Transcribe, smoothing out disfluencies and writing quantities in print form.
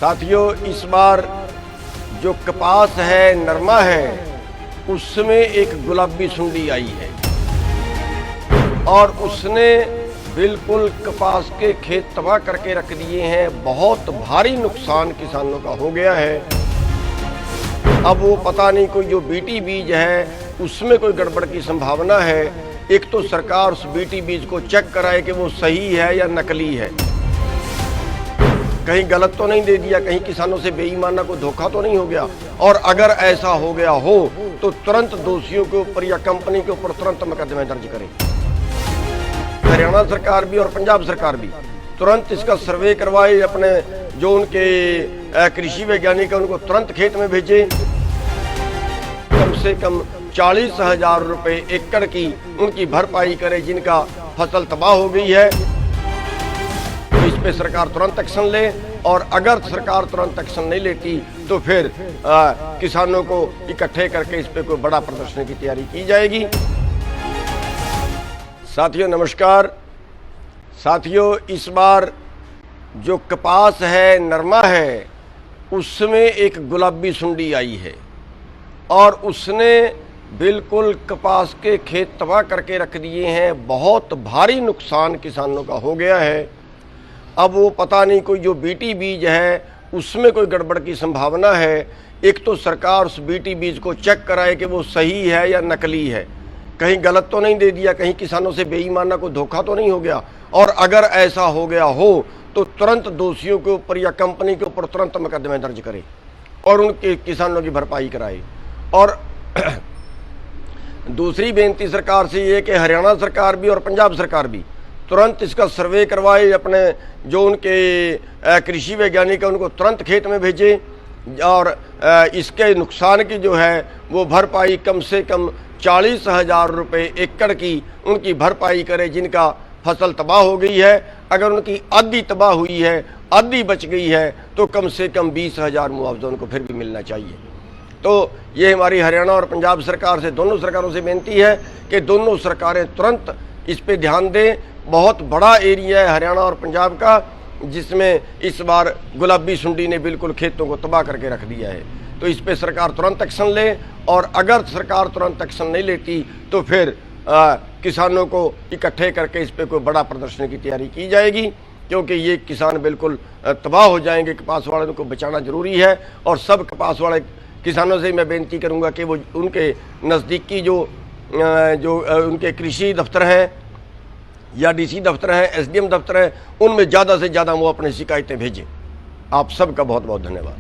साथियों, इस बार जो कपास है, नरमा है, उसमें एक गुलाबी सुंडी आई है और उसने बिल्कुल कपास के खेत तबाह करके रख दिए हैं। बहुत भारी नुकसान किसानों का हो गया है। अब वो पता नहीं कोई जो बीटी बीज है उसमें कोई गड़बड़ की संभावना है। एक तो सरकार उस बीटी बीज को चेक कराए कि वो सही है या नकली है, कहीं गलत तो नहीं दे दिया, कहीं किसानों से बेईमाना को धोखा तो नहीं हो गया। और अगर ऐसा हो गया हो तो तुरंत दोषियों के ऊपर या कंपनी के ऊपर तुरंत मुकदमे दर्ज करें। हरियाणा सरकार भी और पंजाब सरकार भी तुरंत इसका सर्वे करवाए, अपने जो उनके कृषि वैज्ञानिक है उनको तुरंत खेत में भेजे। कम से कम 40,000 रुपए एकड़ की उनकी भरपाई करे जिनका फसल तबाह हो गई है। तो इस पे सरकार तुरंत एक्शन ले, और अगर सरकार तुरंत एक्शन नहीं लेती तो फिर किसानों को इकट्ठे करके इस पे कोई बड़ा प्रदर्शन की तैयारी की जाएगी। साथियों नमस्कार। साथियों, इस बार जो कपास है, नरमा है, उसमें एक गुलाबी सुंडी आई है और उसने बिल्कुल कपास के खेत तबाह करके रख दिए हैं। बहुत भारी नुकसान किसानों का हो गया है। अब वो पता नहीं कोई जो बीटी बीज है उसमें कोई गड़बड़ की संभावना है। एक तो सरकार उस बीटी बीज को चेक कराए कि वो सही है या नकली है, कहीं गलत तो नहीं दे दिया, कहीं किसानों से बेईमाना को धोखा तो नहीं हो गया। और अगर ऐसा हो गया हो तो तुरंत दोषियों के ऊपर या कंपनी के ऊपर तुरंत मुकदमे दर्ज करें और उनके किसानों की भरपाई कराए। और दूसरी बेनती सरकार से ये कि हरियाणा सरकार भी और पंजाब सरकार भी तुरंत इसका सर्वे करवाए, अपने जो उनके कृषि वैज्ञानिक है उनको तुरंत खेत में भेजे और इसके नुकसान की जो है वो भरपाई कम से कम 40,000 रुपए एकड़ की उनकी भरपाई करे जिनका फसल तबाह हो गई है। अगर उनकी आधी तबाह हुई है, आधी बच गई है, तो कम से कम 20,000 मुआवजा उनको फिर भी मिलना चाहिए। तो ये हमारी हरियाणा और पंजाब सरकार से, दोनों सरकारों से बेनती है कि दोनों सरकारें तुरंत इस पे ध्यान दें। बहुत बड़ा एरिया है हरियाणा और पंजाब का जिसमें इस बार गुलाबी सुंडी ने बिल्कुल खेतों को तबाह करके रख दिया है। तो इस पे सरकार तुरंत एक्शन ले, और अगर सरकार तुरंत एक्शन नहीं लेती तो फिर किसानों को इकट्ठे करके इस पे कोई बड़ा प्रदर्शन की तैयारी की जाएगी, क्योंकि ये किसान बिल्कुल तबाह हो जाएंगे। कपास वालों को बचाना जरूरी है और सब कपास वाले किसानों से मैं बेनती करूंगा कि वो उनके नज़दीकी जो उनके कृषि दफ्तर हैं या डीसी दफ्तर हैं, एसडीएम दफ्तर हैं, उनमें ज़्यादा से ज़्यादा वो अपनी शिकायतें भेजें। आप सबका बहुत बहुत धन्यवाद।